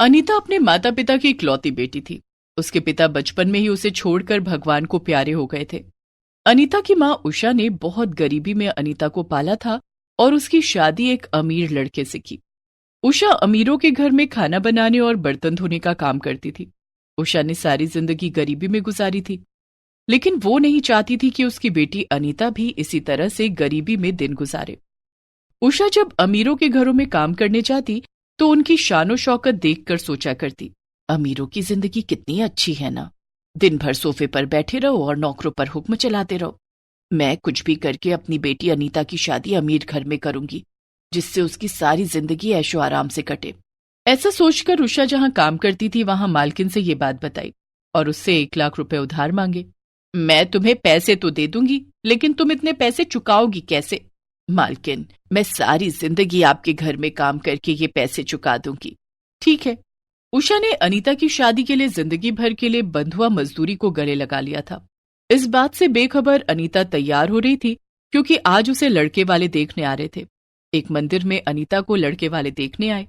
अनीता अपने माता पिता की इकलौती बेटी थी। उसके पिता बचपन में ही उसे छोड़कर भगवान को प्यारे हो गए थे। अनीता की माँ उषा ने बहुत गरीबी में अनीता को पाला था और उसकी शादी एक अमीर लड़के से की। उषा अमीरों के घर में खाना बनाने और बर्तन धोने का काम करती थी। उषा ने सारी जिंदगी गरीबी में गुजारी थी, लेकिन वो नहीं चाहती थी कि उसकी बेटी अनीता भी इसी तरह से गरीबी में दिन गुजारे। उषा जब अमीरों के घरों में काम करने जाती तो उनकी शानो शौकत देखकर सोचा करती, अमीरों की जिंदगी कितनी अच्छी है ना, दिन भर सोफे पर बैठे रहो और नौकरों पर हुक्म चलाते रहो। मैं कुछ भी करके अपनी बेटी अनीता की शादी अमीर घर में करूंगी, जिससे उसकी सारी जिंदगी ऐशो आराम से कटे। ऐसा सोचकर उषा जहां काम करती थी वहां मालकिन से ये बात बताई और उससे 1 लाख रुपए उधार मांगे। मैं तुम्हें पैसे तो दे दूंगी, लेकिन तुम इतने पैसे चुकाओगी कैसे? मालकिन, मैं सारी जिंदगी आपके घर में काम करके ये पैसे चुका दूंगी। ठीक है। उषा ने अनीता की शादी के लिए जिंदगी भर के लिए बंधुआ मजदूरी को गले लगा लिया था। इस बात से बेखबर अनीता तैयार हो रही थी, क्योंकि आज उसे लड़के वाले देखने आ रहे थे। एक मंदिर में अनीता को लड़के वाले देखने आए।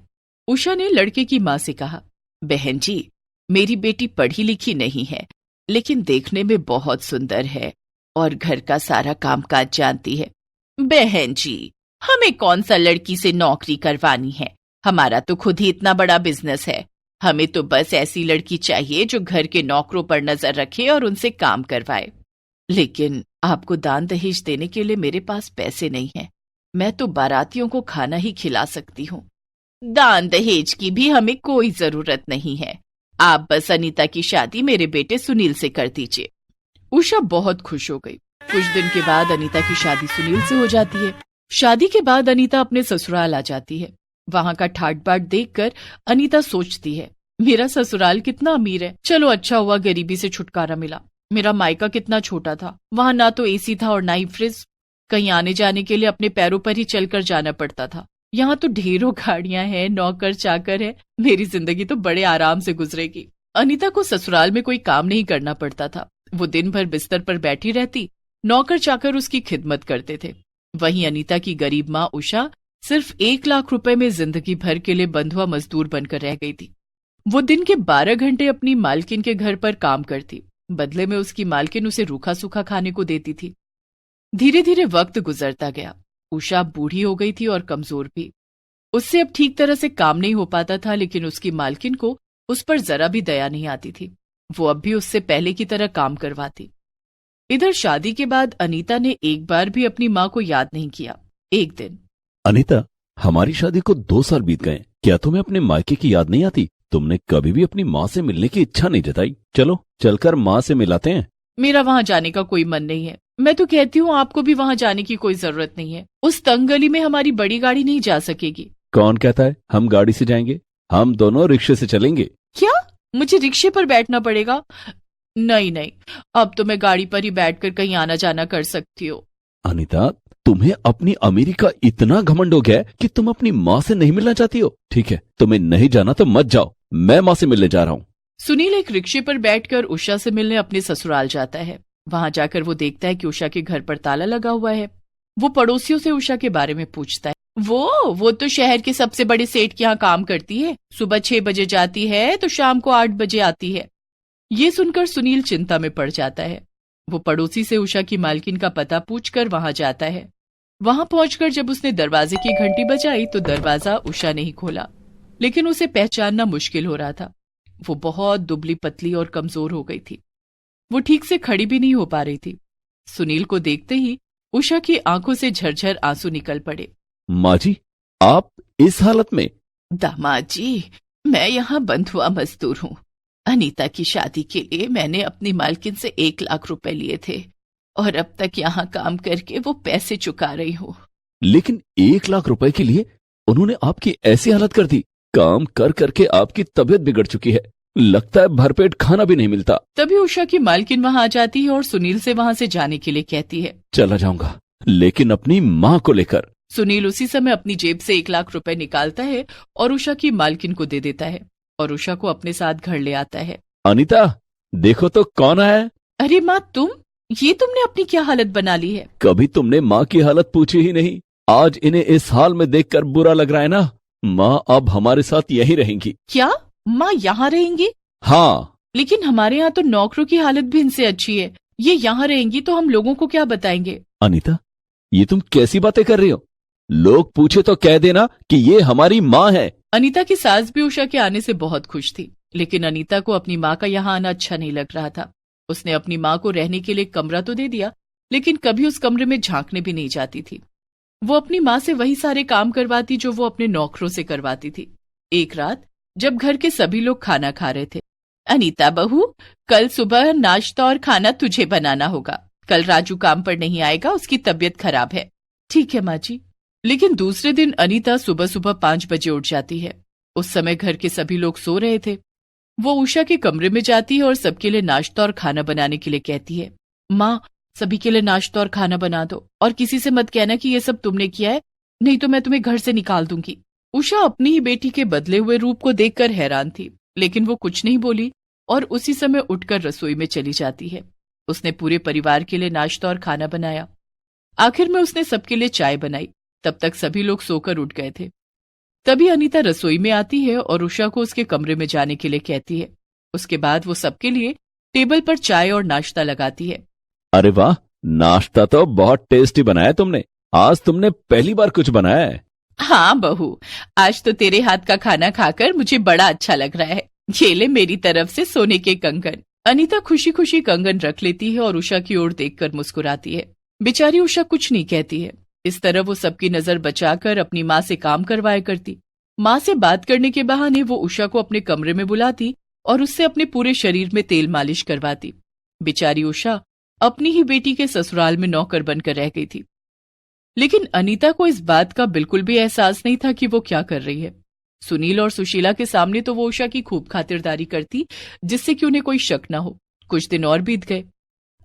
उषा ने लड़के की माँ से कहा, बहन जी, मेरी बेटी पढ़ी लिखी नहीं है, लेकिन देखने में बहुत सुंदर है और घर का सारा कामकाज जानती है। बहन जी, हमें कौन सा लड़की से नौकरी करवानी है, हमारा तो खुद ही इतना बड़ा बिजनेस है। हमें तो बस ऐसी लड़की चाहिए जो घर के नौकरों पर नजर रखे और उनसे काम करवाए। लेकिन आपको दान दहेज देने के लिए मेरे पास पैसे नहीं हैं। मैं तो बारातियों को खाना ही खिला सकती हूँ। दान दहेज की भी हमें कोई जरूरत नहीं है। आप बस अनीता की शादी मेरे बेटे सुनील से कर दीजिए। उषा बहुत खुश हो गई। कुछ दिन के बाद अनीता की शादी सुनील से हो जाती है। शादी के बाद अनीता अपने ससुराल आ जाती है। वहां का ठाट बाट देखकर अनीता सोचती है, मेरा ससुराल कितना अमीर है। चलो अच्छा हुआ गरीबी से छुटकारा मिला। मेरा मायका कितना छोटा था, वहां ना तो एसी था और ना ही फ्रिज। कहीं आने जाने के लिए अपने पैरों पर ही चलकर जाना पड़ता था। यहाँ तो ढेरों गाड़ियां हैं, नौकर चाकर है। मेरी जिंदगी तो बड़े आराम से गुजरेगी। अनीता को ससुराल में कोई काम नहीं करना पड़ता था। वो दिन भर बिस्तर पर बैठी रहती, नौकर चाकर उसकी खिदमत करते थे। वहीं अनीता की गरीब माँ उषा सिर्फ 1 लाख रुपए में जिंदगी भर के लिए बंधुआ मजदूर बनकर रह गई थी। वो दिन के 12 घंटे अपनी मालकिन के घर पर काम करती। बदले में उसकी मालकिन उसे रूखा सूखा खाने को देती थी। धीरे धीरे वक्त गुजरता गया। उषा बूढ़ी हो गई थी और कमजोर भी। उससे अब ठीक तरह से काम नहीं हो पाता था, लेकिन उसकी मालकिन को उस पर जरा भी दया नहीं आती थी। वो अब भी उससे पहले की तरह काम करवाती। इधर शादी के बाद अनीता ने एक बार भी अपनी माँ को याद नहीं किया। एक दिन, अनीता, हमारी शादी को 2 साल बीत गए, क्या तुम्हें अपने मायके की याद नहीं आती? तुमने कभी भी अपनी माँ से मिलने की इच्छा नहीं जताई। चलो चलकर माँ से मिलाते हैं। मेरा वहां जाने का कोई मन नहीं है। मैं तो कहती हूँ आपको भी वहां जाने की कोई जरूरत नहीं है। उस तंग गली में हमारी बड़ी गाड़ी नहीं जा सकेगी। कौन कहता है हम गाड़ी से जाएंगे? हम दोनों रिक्शे से चलेंगे। क्या मुझे रिक्शे पर बैठना पड़ेगा? नहीं नहीं, अब तो मैं गाड़ी पर ही बैठकर कहीं आना जाना कर सकती हूँ। अनीता, तुम्हें अपनी अमीरी का इतना घमंड हो गया है कि तुम अपनी माँ से नहीं मिलना चाहती हो। ठीक है, तुम्हें नहीं जाना तो मत जाओ, मैं माँ से मिलने जा रहा हूँ। सुनील एक रिक्शे पर बैठकर उषा से मिलने अपने ससुराल जाता है। वहां जाकर वो देखता है कि उषा के घर पर ताला लगा हुआ है। वो पड़ोसियों से उषा के बारे में पूछता है। वो तो शहर के सबसे बड़े सेठ के यहाँ काम करती है। सुबह 6 बजे जाती है तो शाम को 8 बजे आती है। ये सुनकर सुनील चिंता में पड़ जाता है। वो पड़ोसी से उषा की मालकिन का पता पूछकर वहां जाता है। वहां पहुंचकर जब उसने दरवाजे की घंटी बजाई तो दरवाजा उषा ने ही खोला, लेकिन उसे पहचानना मुश्किल हो रहा था। वो बहुत दुबली पतली और कमजोर हो गई थी। वो ठीक से खड़ी भी नहीं हो पा रही थी। सुनील को देखते ही उषा की आंखों से झरझर आंसू निकल पड़े। माँ जी, आप इस हालत में? दामाद जी, मैं यहाँ बंधुआ मजदूर हूँ। अनीता की शादी के लिए मैंने अपनी मालकिन से 1 लाख रुपए लिए थे और अब तक यहाँ काम करके वो पैसे चुका रही हूँ। लेकिन 1 लाख रुपए के लिए उन्होंने आपकी ऐसी हालत कर दी? काम कर करके आपकी तबीयत बिगड़ चुकी है, लगता है भरपेट खाना भी नहीं मिलता। तभी उषा की मालकिन वहां आ जाती है और सुनील से वहां से जाने के लिए कहती है। चला जाऊंगा, लेकिन अपनी माँ को लेकर। सुनील उसी समय अपनी जेब से 1 लाख रुपए निकालता है और उषा की मालकिन को दे देता है और उषा को अपने साथ घर ले आता है। अनीता, देखो तो कौन आया। अरे माँ, तुमने अपनी क्या हालत बना ली है? कभी तुमने माँ की हालत पूछी ही नहीं। आज इन्हें इस हाल में देखकर बुरा लग रहा है ना। माँ अब हमारे साथ यही रहेंगी। क्या? माँ यहाँ रहेंगी? हाँ। लेकिन हमारे यहाँ तो नौकरों की हालत भी इनसे अच्छी है। ये यहाँ रहेंगी तो हम लोगों को क्या बताएंगे? अनीता, ये तुम कैसी बातें कर रही हो? लोग पूछे तो कह देना कि ये हमारी माँ है। अनीता की सास भी उषा के आने से बहुत खुश थी, लेकिन अनीता को अपनी माँ का यहाँ आना अच्छा नहीं लग रहा था। उसने अपनी माँ को रहने के लिए कमरा तो दे दिया, लेकिन कभी उस कमरे में झांकने भी नहीं जाती थी। वो अपनी माँ से वही सारे काम करवाती जो वो अपने नौकरों से करवाती थी। एक रात जब घर के सभी लोग खाना खा रहे थे, अनीता बहू, कल सुबह नाश्ता और खाना तुझे बनाना होगा। कल राजू काम पर नहीं आएगा, उसकी तबीयत खराब है। ठीक है माँ जी। लेकिन दूसरे दिन अनीता सुबह सुबह 5 बजे उठ जाती है। उस समय घर के सभी लोग सो रहे थे। वो उषा के कमरे में जाती है और सबके लिए नाश्ता और खाना बनाने के लिए कहती है। माँ, सभी के लिए नाश्ता और खाना बना दो, और किसी से मत कहना कि ये सब तुमने किया है, नहीं तो मैं तुम्हें घर से निकाल दूंगी। उषा अपनी ही बेटी के बदले हुए रूप को देखकर हैरान थी, लेकिन वो कुछ नहीं बोली और उसी समय उठकर रसोई में चली जाती है। उसने पूरे परिवार के लिए नाश्ता और खाना बनाया। आखिर में उसने सबके लिए चाय बनाई। तब तक सभी लोग सोकर उठ गए थे। तभी अनीता रसोई में आती है और उषा को उसके कमरे में जाने के लिए कहती है। उसके बाद वो सबके लिए टेबल पर चाय और नाश्ता लगाती है। अरे वाह, नाश्ता तो बहुत टेस्टी बनाया तुमने। आज तुमने पहली बार कुछ बनाया है। हाँ बहू, आज तो तेरे हाथ का खाना खाकर मुझे बड़ा अच्छा लग रहा है। ये ले मेरी तरफ से सोने के कंगन। अनीता खुशी खुशी कंगन रख लेती है और उषा की ओर देखकर मुस्कुराती है। बेचारी उषा कुछ नहीं कहती है। इस तरह वो सबकी नजर बचाकर अपनी माँ से काम करवाया करती। माँ से बात करने के बहाने वो उषा को अपने कमरे में बुलाती और उससे अपने पूरे शरीर में तेल मालिश करवाती। बेचारी उषा अपनी ही बेटी के ससुराल में नौकर बनकर रह गई थी। लेकिन अनीता को इस बात का बिल्कुल भी एहसास नहीं था कि वो क्या कर रही है। सुनील और सुशीला के सामने तो वो उषा की खूब खातिरदारी करती, जिससे कि उन्हें कोई शक न हो। कुछ दिन और बीत गए।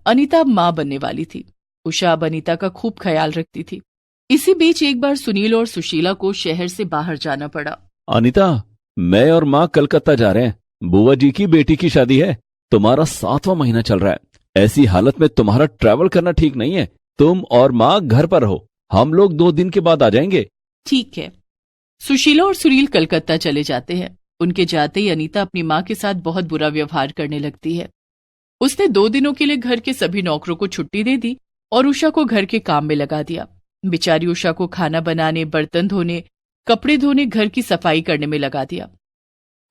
अनीता अब माँ बनने वाली थी। उषा अब अनीता का खूब ख्याल रखती थी। इसी बीच एक बार सुनील और सुशीला को शहर से बाहर जाना पड़ा। अनीता, मैं और माँ कलकत्ता जा रहे हैं। बुआ जी की बेटी की शादी है। तुम्हारा 7वां महीना चल रहा है। ऐसी हालत में तुम्हारा ट्रैवल करना ठीक नहीं है। तुम और माँ घर पर रहो, हम लोग 2 दिन के बाद आ जाएंगे। ठीक है। सुशीला और सुनील कलकत्ता चले जाते हैं। उनके जाते ही अनीता अपनी माँ के साथ बहुत बुरा व्यवहार करने लगती है। उसने 2 दिनों के लिए घर के सभी नौकरों को छुट्टी दे दी और उषा को घर के काम में लगा दिया। बेचारी उषा को खाना बनाने, बर्तन धोने, कपड़े धोने, घर की सफाई करने में लगा दिया।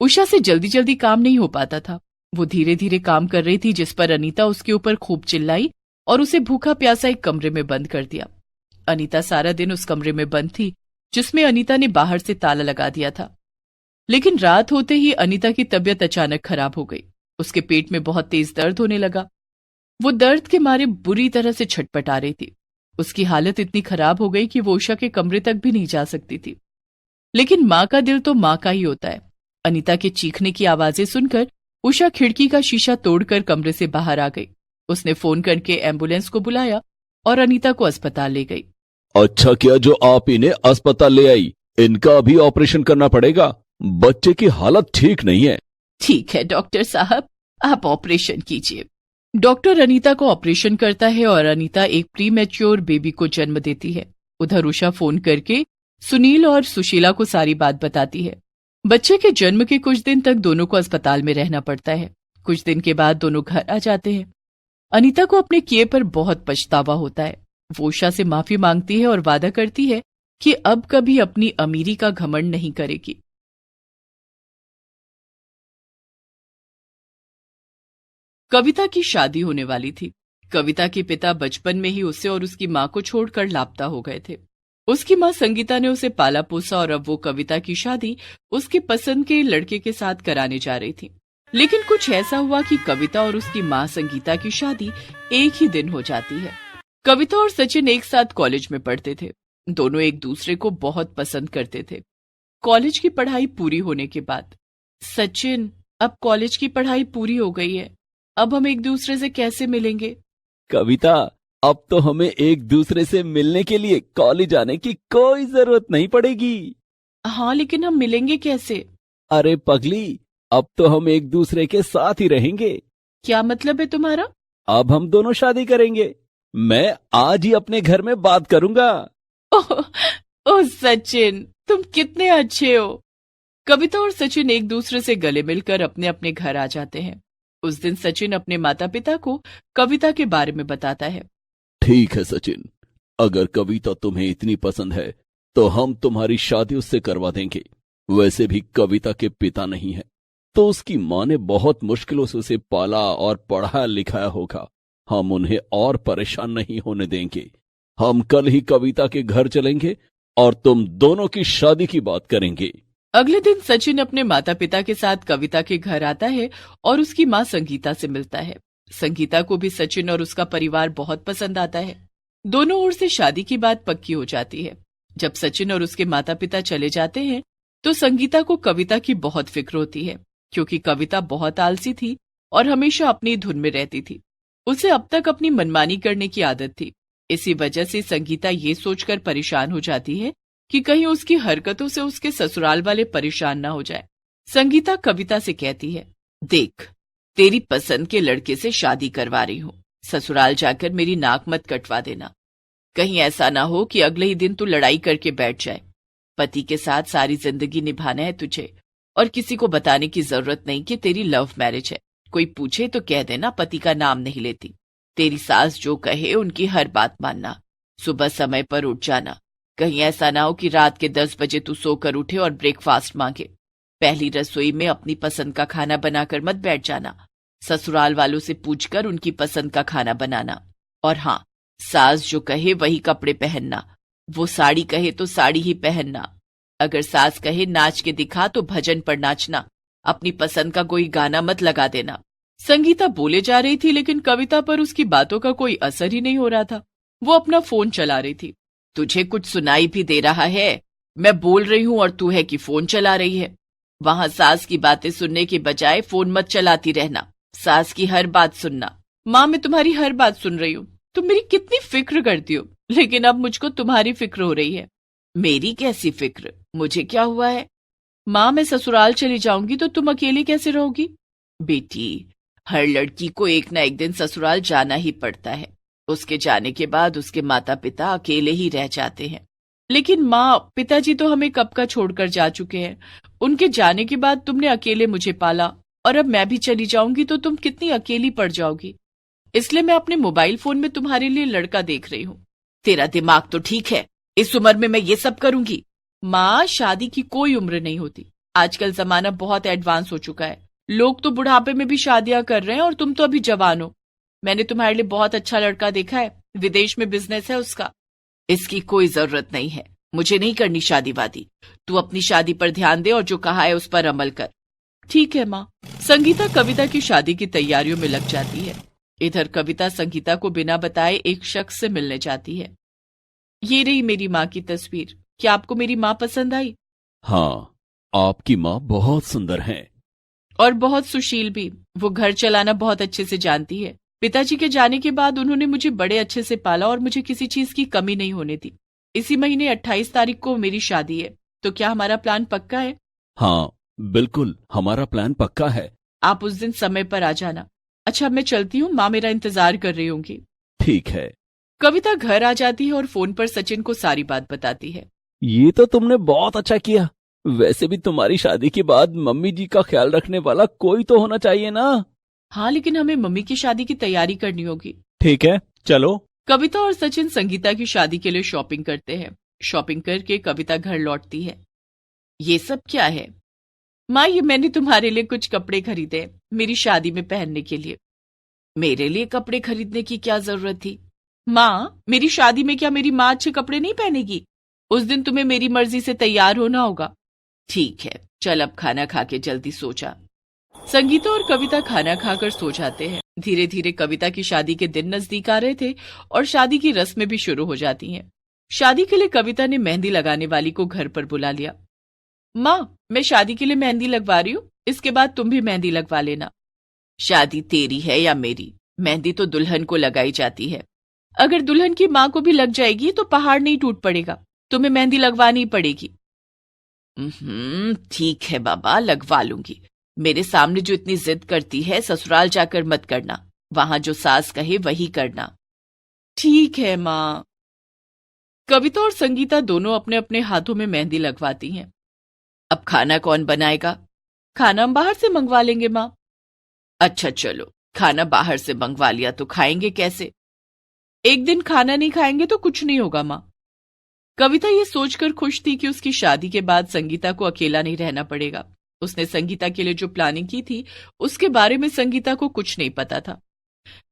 उषा से जल्दी जल्दी काम नहीं हो पाता था। वो धीरे धीरे काम कर रही थी, जिस पर अनीता उसके ऊपर खूब चिल्लाई और उसे भूखा प्यासा एक कमरे में बंद कर दिया। अनीता सारा दिन उस कमरे में बंद थी, जिसमें अनीता ने बाहर से ताला लगा दिया था। लेकिन रात होते ही अनीता की तबीयत अचानक खराब हो गई। उसके पेट में बहुत तेज दर्द होने लगा। वो दर्द के मारे बुरी तरह से छटपटा रही थी। उसकी हालत इतनी खराब हो गई कि वो उषा के कमरे तक भी नहीं जा सकती थी। लेकिन माँ का दिल तो माँ का ही होता है। अनीता के चीखने की आवाजें सुनकर उषा खिड़की का शीशा तोड़कर कमरे से बाहर आ गई। उसने फोन करके एम्बुलेंस को बुलाया और अनीता को अस्पताल ले गई। अच्छा किया जो आप इन्हें अस्पताल ले आई। इनका अभी ऑपरेशन करना पड़ेगा। बच्चे की हालत ठीक नहीं है। ठीक है डॉक्टर साहब, आप ऑपरेशन कीजिए। डॉक्टर अनीता को ऑपरेशन करता है और अनीता एक प्रीमैच्योर बेबी को जन्म देती है। उधर उषा फोन करके सुनील और सुशीला को सारी बात बताती है। बच्चे के जन्म के कुछ दिन तक दोनों को अस्पताल में रहना पड़ता है। कुछ दिन के बाद दोनों घर आ जाते हैं। अनीता को अपने किए पर बहुत पछतावा होता है। वो उषा से माफी मांगती है और वादा करती है कि अब कभी अपनी अमीरी का घमंड नहीं करेगी। कविता की शादी होने वाली थी। कविता के पिता बचपन में ही उसे और उसकी माँ को छोड़कर लापता हो गए थे। उसकी माँ संगीता ने उसे पाला पोसा और अब वो कविता की शादी उसके पसंद के लड़के के साथ कराने जा रही थी। लेकिन कुछ ऐसा हुआ कि कविता और उसकी माँ संगीता की शादी एक ही दिन हो जाती है। कविता और सचिन एक साथ कॉलेज में पढ़ते थे। दोनों एक दूसरे को बहुत पसंद करते थे। कॉलेज की पढ़ाई पूरी होने के बाद, सचिन, अब कॉलेज की पढ़ाई पूरी हो गई है, अब हम एक दूसरे से कैसे मिलेंगे? कविता, अब तो हमें एक दूसरे से मिलने के लिए कॉलेज आने की कोई जरूरत नहीं पड़ेगी। हाँ, लेकिन हम मिलेंगे कैसे? अरे पगली, अब तो हम एक दूसरे के साथ ही रहेंगे। क्या मतलब है तुम्हारा? अब हम दोनों शादी करेंगे। मैं आज ही अपने घर में बात करूंगा। ओह सचिन, तुम कितने अच्छे हो। कविता और सचिन एक दूसरे से गले मिलकर अपने अपने घर आ जाते हैं। उस दिन सचिन अपने माता पिता को कविता के बारे में बताता है। ठीक है सचिन, अगर कविता तुम्हें इतनी पसंद है तो हम तुम्हारी शादी उससे करवा देंगे। वैसे भी कविता के पिता नहीं है, तो उसकी माँ ने बहुत मुश्किलों से उसे पाला और पढ़ाया लिखाया होगा। हम उन्हें और परेशान नहीं होने देंगे। हम कल ही कविता के घर चलेंगे और तुम दोनों की शादी की बात करेंगे। अगले दिन सचिन अपने माता पिता के साथ कविता के घर आता है और उसकी माँ संगीता से मिलता है। संगीता को भी सचिन और उसका परिवार बहुत पसंद आता है। दोनों ओर से शादी की बात पक्की हो जाती है। जब सचिन और उसके माता पिता चले जाते हैं तो संगीता को कविता की बहुत फिक्र होती है, क्योंकि कविता बहुत आलसी थी और हमेशा अपनी धुन में रहती थी। उसे अब तक अपनी मनमानी करने की आदत थी। इसी वजह से संगीता ये सोचकर परेशान हो जाती है कि कहीं उसकी हरकतों से उसके ससुराल वाले परेशान ना हो जाए। संगीता कविता से कहती है, देख, तेरी पसंद के लड़के से शादी करवा रही हूँ। ससुराल जाकर मेरी नाक मत कटवा देना। कहीं ऐसा ना हो कि अगले ही दिन तू लड़ाई करके बैठ जाए। पति के साथ सारी जिंदगी निभाना है तुझे, और किसी को बताने की जरूरत नहीं कि तेरी लव मैरिज है। कोई पूछे तो कह देना पति का नाम नहीं लेती। तेरी सास जो कहे उनकी हर बात मानना। सुबह समय पर उठ जाना। कहीं ऐसा ना हो कि रात के 10 बजे तू सोकर उठे और ब्रेकफास्ट मांगे। पहली रसोई में अपनी पसंद का खाना बनाकर मत बैठ जाना। ससुराल वालों से पूछकर उनकी पसंद का खाना बनाना। और हाँ, सास जो कहे वही कपड़े पहनना। वो साड़ी कहे तो साड़ी ही पहनना। अगर सास कहे नाच के दिखा तो भजन पर नाचना। अपनी पसंद का कोई गाना मत लगा देना। संगीता बोले जा रही थी, लेकिन कविता पर उसकी बातों का कोई असर ही नहीं हो रहा था। वो अपना फोन चला रही थी। तुझे कुछ सुनाई भी दे रहा है? मैं बोल रही हूं और तू है कि फोन चला रही है। वहां सास की बातें सुनने के बजाय फोन मत चलाती रहना। सास की हर बात सुनना। माँ, मैं तुम्हारी हर बात सुन रही हूँ। तुम मेरी कितनी फिक्र करती हो, लेकिन अब मुझको तुम्हारी फिक्र हो रही है। मेरी कैसी फिक्र? मुझे क्या हुआ है? माँ, मैं ससुराल चली जाऊंगी तो तुम अकेली कैसे रहोगी? बेटी, हर लड़की को एक ना एक दिन ससुराल जाना ही पड़ता है। उसके जाने के बाद उसके माता पिता अकेले ही रह जाते हैं। लेकिन माँ, पिताजी तो हमें कब का छोड़कर जा चुके हैं। उनके जाने के बाद तुमने अकेले मुझे पाला, और अब मैं भी चली जाऊंगी तो तुम कितनी अकेली पड़ जाओगी। इसलिए मैं अपने मोबाइल फोन में तुम्हारे लिए लड़का देख रही हूँ। तेरा दिमाग तो ठीक है, इस उम्र में मैं ये सब करूंगी? माँ, शादी की कोई उम्र नहीं होती। आजकल जमाना बहुत एडवांस हो चुका है। लोग तो बुढ़ापे में भी शादियां कर रहे हैं और तुम तो अभी जवान हो। मैंने तुम्हारे लिए बहुत अच्छा लड़का देखा है, विदेश में बिजनेस है उसका। इसकी कोई जरूरत नहीं है। मुझे नहीं करनी शादी वादी। तू अपनी शादी पर ध्यान दे और जो कहा है उस पर अमल कर। ठीक है माँ। संगीता कविता की शादी की तैयारियों में लग जाती है। इधर कविता संगीता को बिना बताए एक शख्स से मिलने जाती है। ये रही मेरी माँ की तस्वीर। क्या आपको मेरी माँ पसंद आई? हाँ, आपकी माँ बहुत सुंदर है और बहुत सुशील भी। वो घर चलाना बहुत अच्छे से जानती है। पिताजी के जाने के बाद उन्होंने मुझे बड़े अच्छे से पाला और मुझे किसी चीज की कमी नहीं होने दी। इसी महीने 28 तारीख को मेरी शादी है। तो क्या हमारा प्लान पक्का है? हाँ बिल्कुल, हमारा प्लान पक्का है। आप उस दिन समय पर आ जाना। अच्छा, मैं चलती हूँ, माँ मेरा इंतजार कर रही होंगी। ठीक है। कविता घर आ जाती है और फोन पर सचिन को सारी बात बताती है। ये तो तुमने बहुत अच्छा किया। वैसे भी तुम्हारी शादी के बाद मम्मी जी का ख्याल रखने वाला कोई तो होना चाहिए ना। हाँ, लेकिन हमें मम्मी की शादी की तैयारी करनी होगी। ठीक है, चलो। कविता और सचिन संगीता की शादी के लिए शॉपिंग करते हैं। शॉपिंग करके कविता घर लौटती है। ये सब क्या है? माँ, ये मैंने तुम्हारे लिए कुछ कपड़े खरीदे मेरी शादी में पहनने के लिए। मेरे लिए कपड़े खरीदने की क्या जरूरत थी? माँ, मेरी शादी में क्या मेरी माँ अच्छे कपड़े नहीं पहनेगी? उस दिन तुम्हें मेरी मर्जी से तैयार होना होगा। ठीक है, चल अब खाना खा के जल्दी सो जा। संगीता और कविता खाना खाकर सो जाते हैं। धीरे धीरे कविता की शादी के दिन नजदीक आ रहे थे और शादी की रस्में भी शुरू हो जाती हैं। शादी के लिए कविता ने मेहंदी लगाने वाली को घर पर बुला लिया। माँ, मैं शादी के लिए मेहंदी लगवा रही हूँ, इसके बाद तुम भी मेहंदी लगवा लेना। शादी तेरी है या मेरी? मेहंदी तो दुल्हन को लगाई जाती है। अगर दुल्हन की माँ को भी लग जाएगी तो पहाड़ नहीं टूट पड़ेगा। तुम्हें मेहंदी लगवानी पड़ेगी। ठीक है बाबा, लगवा लूंगी। मेरे सामने जो इतनी जिद करती है, ससुराल जाकर मत करना। वहां जो सास कहे वही करना। ठीक है माँ। कविता और संगीता दोनों अपने अपने हाथों में मेहंदी लगवाती हैं। अब खाना कौन बनाएगा? खाना हम बाहर से मंगवा लेंगे माँ। अच्छा चलो, खाना बाहर से मंगवा लिया तो खाएंगे कैसे? एक दिन खाना नहीं खाएंगे तो कुछ नहीं होगा माँ। कविता ये सोचकर खुश थी कि उसकी शादी के बाद संगीता को अकेला नहीं रहना पड़ेगा। उसने संगीता के लिए जो प्लानिंग की थी उसके बारे में संगीता को कुछ नहीं पता था।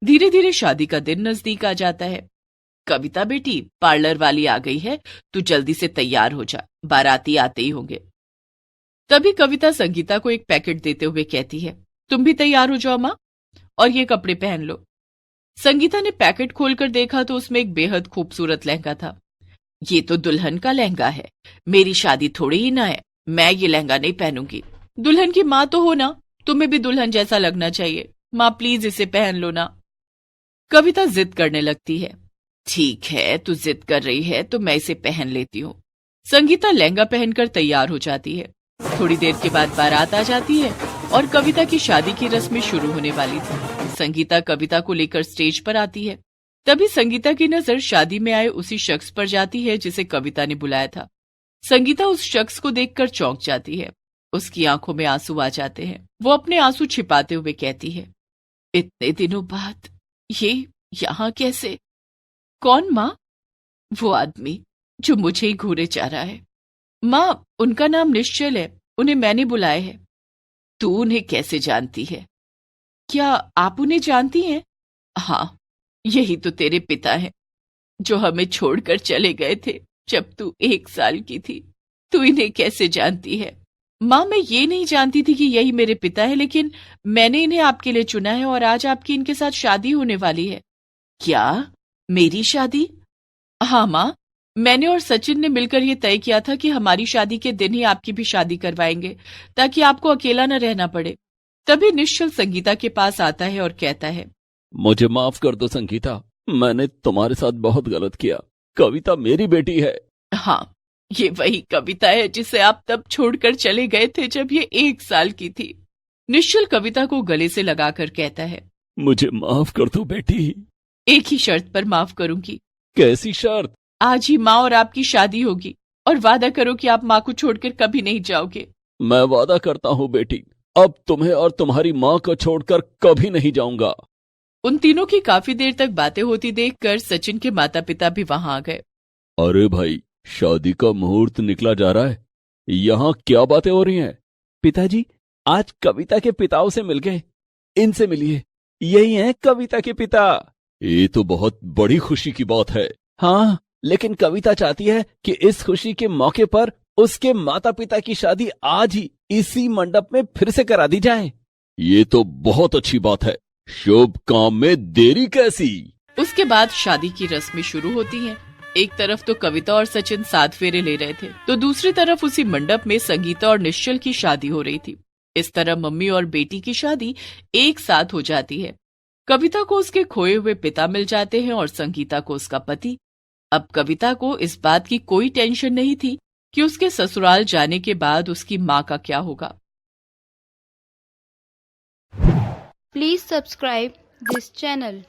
धीरे धीरे शादी का दिन नजदीक आ जाता है। कविता बेटी, पार्लर वाली आ गई है, तू जल्दी से तैयार हो जा, बाराती आते ही होंगे। तभी कविता संगीता को एक पैकेट देते हुए कहती है, तुम भी तैयार हो जाओ माँ, और ये कपड़े पहन लो। संगीता ने पैकेट खोलकर देखा तो उसमें एक बेहद खूबसूरत लहंगा था। ये तो दुल्हन का लहंगा है, मेरी शादी थोड़ी ही ना है, मैं ये लहंगा नहीं पहनूंगी। दुल्हन की माँ तो हो ना, तुम्हें भी दुल्हन जैसा लगना चाहिए। माँ प्लीज इसे पहन लो ना। कविता जिद करने लगती है। ठीक है, तू जिद कर रही है तो मैं इसे पहन लेती हूँ। संगीता लहंगा पहनकर तैयार हो जाती है। थोड़ी देर के बाद बारात आ जाती है और कविता की शादी की रस्में शुरू होने वाली थी। संगीता कविता को लेकर स्टेज पर आती है। तभी संगीता की नजर शादी में आए उसी शख्स पर जाती है जिसे कविता ने बुलाया था। संगीता उस शख्स को देखकर चौंक जाती है। उसकी आंखों में आंसू आ जाते हैं। वो अपने आंसू छिपाते हुए कहती है, इतने दिनों बाद ये यहाँ कैसे? कौन माँ? वो आदमी जो मुझे ही घूरे जा रहा है। माँ, उनका नाम निश्चल है, उन्हें मैंने बुलाया है। तू उन्हें कैसे जानती है? क्या आप उन्हें जानती हैं? हाँ, यही तो तेरे पिता हैं, जो हमें छोड़कर चले गए थे जब तू 1 साल की थी। तू इन्हें कैसे जानती है? माँ, मैं ये नहीं जानती थी कि यही मेरे पिता है, लेकिन मैंने इन्हें आपके लिए चुना है और आज आपकी इनके साथ शादी होने वाली है। क्या? मेरी शादी? हाँ माँ, मैंने और सचिन ने मिलकर ये तय किया था कि हमारी शादी के दिन ही आपकी भी शादी करवाएंगे, ताकि आपको अकेला न रहना पड़े। तभी निश्चल संगीता के पास आता है और कहता है, मुझे माफ कर दो संगीता, मैंने तुम्हारे साथ बहुत गलत किया। कविता मेरी बेटी है। हाँ, ये वही कविता है जिसे आप तब छोड़कर चले गए थे जब ये 1 साल की थी। निश्चल कविता को गले से लगाकर कहता है, मुझे माफ कर दो बेटी। एक ही शर्त पर माफ करूंगी। कैसी शर्त? आज ही माँ और आपकी शादी होगी, और वादा करो कि आप माँ को छोड़कर कभी नहीं जाओगे। मैं वादा करता हूँ बेटी, अब तुम्हें और तुम्हारी माँ को छोड़कर कभी नहीं जाऊंगा। उन तीनों की काफी देर तक बातें होती देखकर सचिन के माता पिता भी वहां आ गए। अरे भाई, शादी का मुहूर्त निकला जा रहा है, यहाँ क्या बातें हो रही हैं? पिताजी, आज कविता के पिताओं से मिल गए, इनसे मिलिए, यही हैं कविता के पिता। ये तो बहुत बड़ी खुशी की बात है। हाँ, लेकिन कविता चाहती है कि इस खुशी के मौके पर उसके माता पिता की शादी आज ही इसी मंडप में फिर से करा दी जाए। ये तो बहुत अच्छी बात है, शुभ काम में देरी कैसी। उसके बाद शादी की रस्में शुरू होती हैं। एक तरफ तो कविता और सचिन 7 फेरे ले रहे थे, तो दूसरी तरफ उसी मंडप में संगीता और निश्चल की शादी हो रही थी। इस तरह मम्मी और बेटी की शादी एक साथ हो जाती है। कविता को उसके खोए हुए पिता मिल जाते हैं और संगीता को उसका पति। अब कविता को इस बात की कोई टेंशन नहीं थी कि उसके ससुराल जाने के बाद उसकी माँ का क्या होगा। Please subscribe this channel.